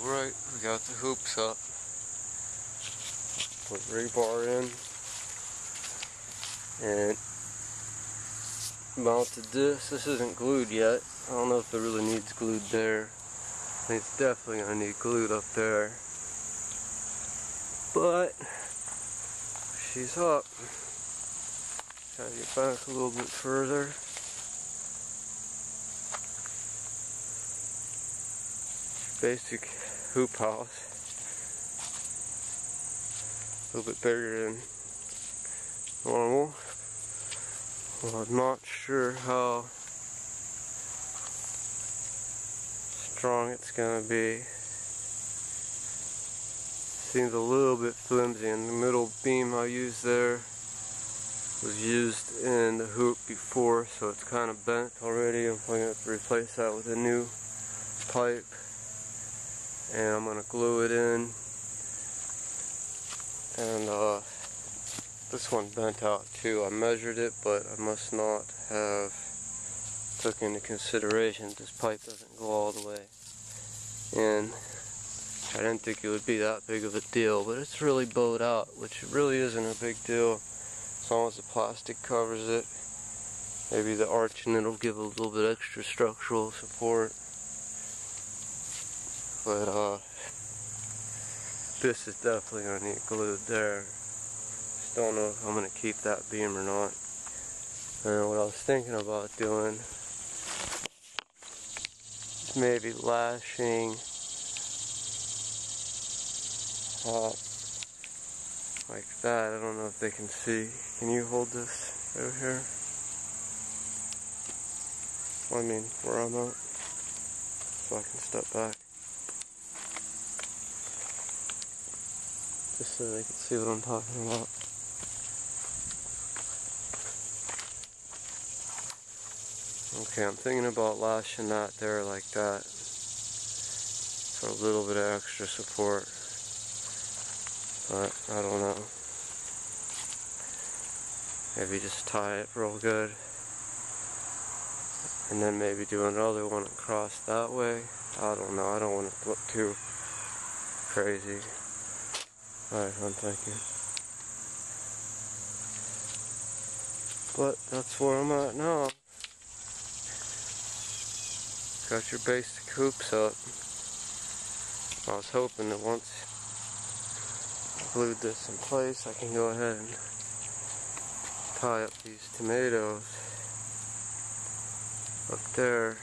Alright, we got the hoops up. Put rebar in and mounted this. This isn't glued yet. I don't know if it really needs glued there. I think it's definitely gonna need glued up there. But she's up. Gotta get back a little bit further. Basic hoop house. A little bit bigger than normal. Well, I'm not sure how strong it's gonna be. Seems a little bit flimsy, and the middle beam I used there was used in the hoop before, so it's kind of bent already. I'm going to have to replace that with a new pipe, and I'm going to glue it in. And this one bent out too. I measured it, but I must not have took into consideration this pipe doesn't go all the way in. I didn't think it would be that big of a deal, but it's really bowed out, which really isn't a big deal as long as the plastic covers it. Maybe the arch, and it'll give a little bit extra structural support. But this is definitely going to need glued there. Just don't know if I'm going to keep that beam or not. And what I was thinking about doing is maybe lashing like that. I don't know if they can see. Can you hold this over here? I mean, where I'm at, so I can step back. Just so they can see what I'm talking about. Okay, I'm thinking about lashing that there like that for a little bit of extra support. But I don't know. Maybe just tie it real good. And then maybe do another one across that way. I don't know. I don't want it to look too crazy. Alright, hon, thank you. But that's where I'm at now. Got your basic hoops up. I was hoping that once glued this in place, I can go ahead and tie up these tomatoes up there,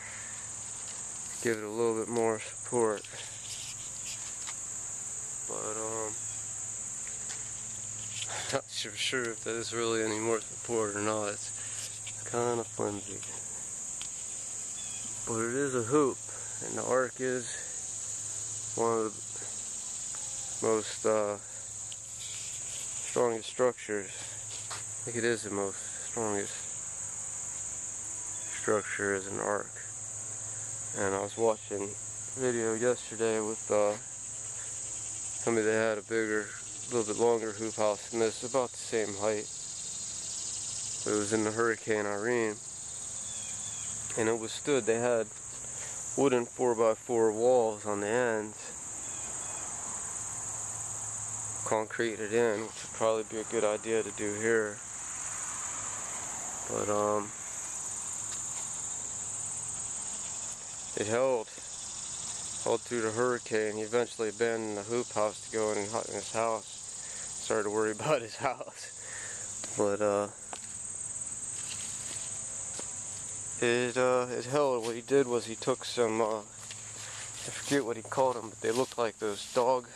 give it a little bit more support. But I'm not sure if there's really any more support or not. It's kind of flimsy, but it is a hoop, and the arc is one of the most strongest structures. I think it is the most strongest structure as an arc. And I was watching a video yesterday with somebody that had a bigger, a little bit longer hoop house, and this is about the same height. It was in the Hurricane Irene, and it withstood. They had wooden 4x4 walls on the ends, concreted in, which would probably be a good idea to do here. But it held through the hurricane. He eventually abandoned the hoop house to go in his house. Started to worry about his house. But it held. What he did was he took some I forget what he called them, but they looked like those dog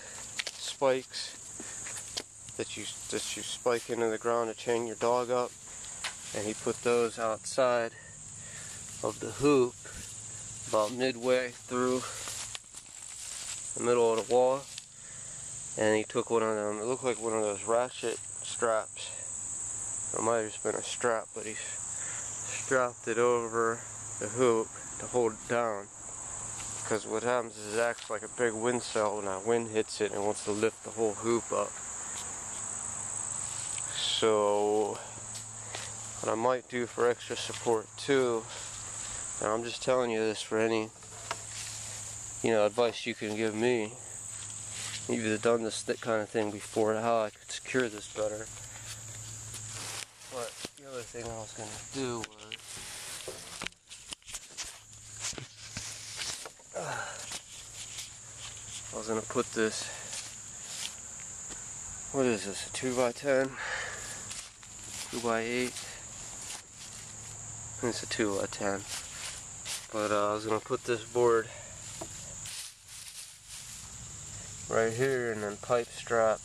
spikes that you spike into the ground to chain your dog up, and he put those outside of the hoop about midway through the middle of the wall, and he took one of them. It looked like one of those ratchet straps. It might have just been a strap, but he strapped it over the hoop to hold it down, because what happens is it acts like a big wind sail when that wind hits it and wants to lift the whole hoop up. So what I might do for extra support too, and I'm just telling you this for any advice you can give me. You've done this kind of thing before, how I could secure this better. But the other thing I was going to do was I was going to put this, what is this, a 2x10, 2x8, it's a 2x10, but I was going to put this board right here and then pipe strap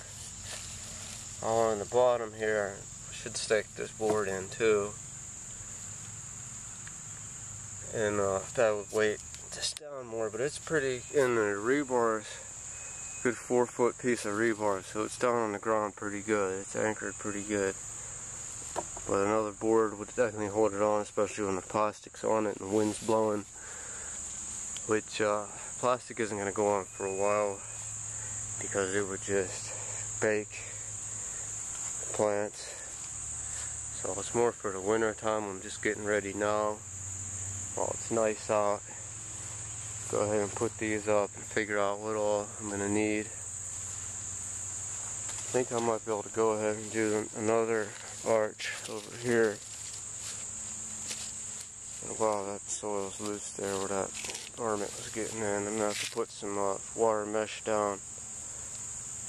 along the bottom here. Should stick this board in too, and that would weight this down more, but it's pretty, in the rebars, good 4-foot piece of rebar, so it's down on the ground pretty good, it's anchored pretty good. But another board would definitely hold it on, especially when the plastic's on it and the wind's blowing, which plastic isn't going to go on for a while because it would just bake the plants. So it's more for the winter time. I'm just getting ready now while it's nice out. Go ahead and put these up and figure out what all I'm going to need. I think I might be able to go ahead and do another arch over here. Wow, that soil's loose there where that garment was getting in. I'm going to have to put some wire mesh down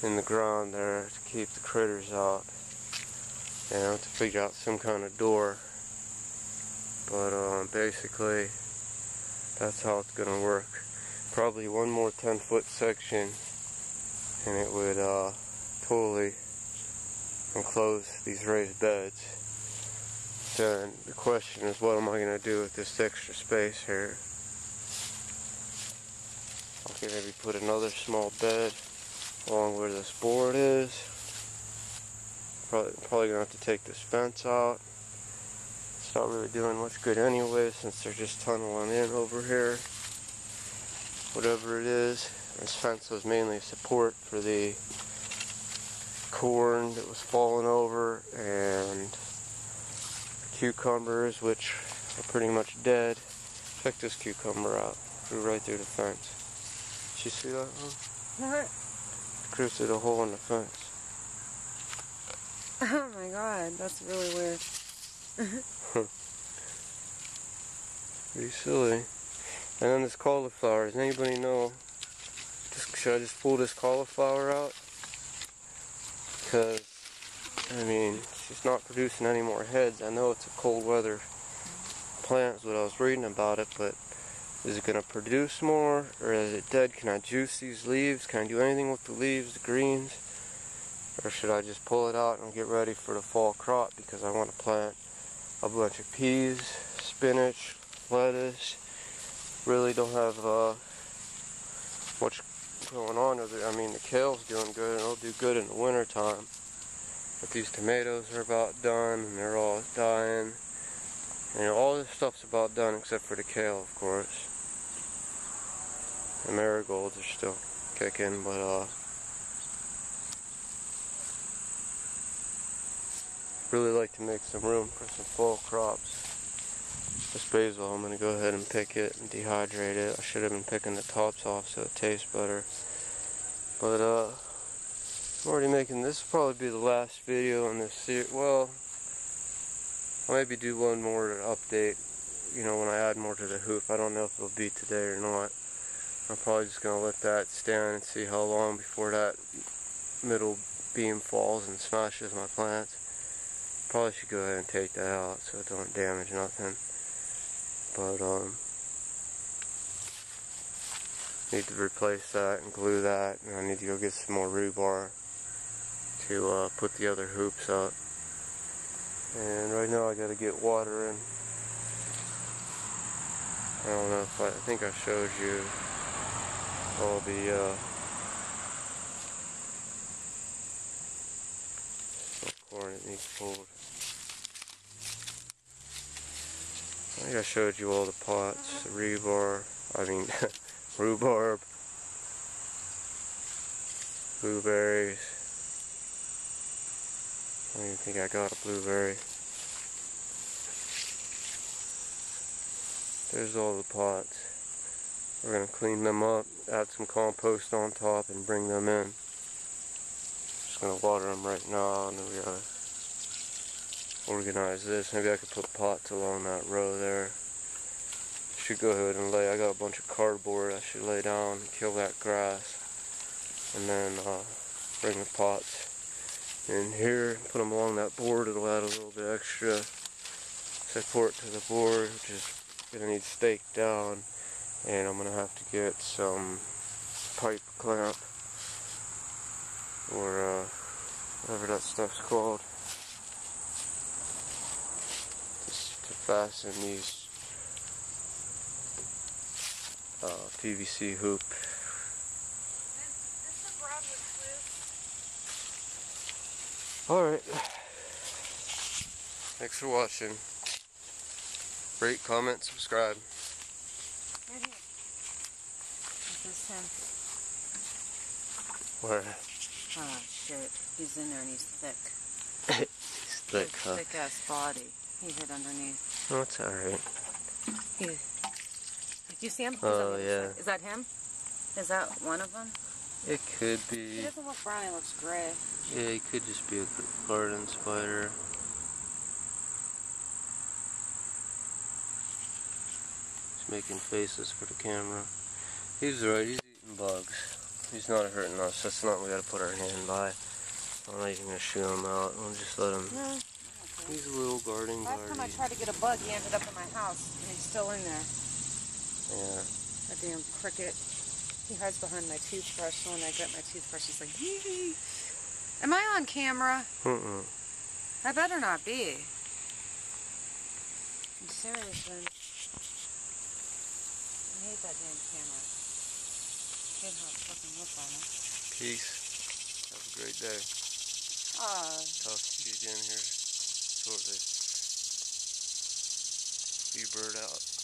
in the ground there to keep the critters out. And I have to figure out some kind of door. But basically, that's how it's going to work. Probably one more 10-foot section and it would totally enclose these raised beds. Then the question is, what am I going to do with this extra space here? I can maybe put another small bed along where this board is. Probably going to have to take this fence out. It's not really doing much good anyway since they're just tunneling in over here. Whatever it is, this fence was mainly support for the corn that was falling over and cucumbers, which are pretty much dead. Check this cucumber out. Grew right through the fence. Did you see that one? What? Grew through the hole in the fence. Oh my god, that's really weird. Pretty silly. And then this cauliflower, does anybody know, should I just pull this cauliflower out? Because, I mean, she's not producing any more heads. I know it's a cold weather plant is what I was reading about it, but is it going to produce more, or is it dead? Can I juice these leaves? Can I do anything with the leaves, the greens? Or should I just pull it out and get ready for the fall crop, because I want to plant a bunch of peas, spinach, lettuce. Really don't have much going on with it. I mean, the kale's doing good and it'll do good in the winter time. But these tomatoes are about done and they're all dying. And all this stuff's about done except for the kale, of course. The marigolds are still kicking, but really like to make some room for some fall crops. This basil, I'm going to go ahead and pick it and dehydrate it. I should have been picking the tops off so it tastes better. But I'm already making this. Will probably be the last video in this series. Well, I'll maybe do one more update, when I add more to the hoop. I don't know if it'll be today or not. I'm probably just going to let that stand and see how long before that middle beam falls and smashes my plants. Probably should go ahead and take that out so it don't damage nothing. But need to replace that and glue that, and I need to go get some more rebar to put the other hoops up. And right now I got to get water in. I don't know if I think I showed you all the corn that needs pulled. I think I showed you all the pots, the rhubarb, blueberries. I don't even think I got a blueberry. There's all the pots. We're going to clean them up, add some compost on top, and bring them in. Just going to water them right now, and then we got to organize this. Maybe I could put pots along that row there. Should go ahead and lay. I got a bunch of cardboard I should lay down and kill that grass. And then bring the pots in here, put them along that board. It'll add a little bit extra support to the board, which is going to need staked down. And I'm going to have to get some pipe clamp or whatever that stuff's called to fasten these PVC hoop. Alright. Thanks for watching. Rate, comment, subscribe. Right here. This is him. Where? Oh shit. He's in there and he's thick. He's thick, huh? Thick ass body. He hid underneath. Oh, it's alright. Did you see him? He's Oh, on the yeah. side. Is that him? Is that one of them? It could be. He doesn't look brown, he looks gray. Yeah, he could just be a garden spider. He's making faces for the camera. He's right, he's eating bugs. He's not hurting us. That's not what we gotta put our hand by. I'm not even gonna shoot him out. I'll just let him. No. He's a little garden Last time I tried to get a bug, he ended up in my house, and he's still in there. Yeah. That damn cricket. He hides behind my toothbrush, so when I get my toothbrush, he's like, hee hee. Am I on camera? I better not be. I'm serious, man. I hate that damn camera. I hate how it fucking looks on it. Peace. Have a great day. Talk to you again here shortly. See you bird out.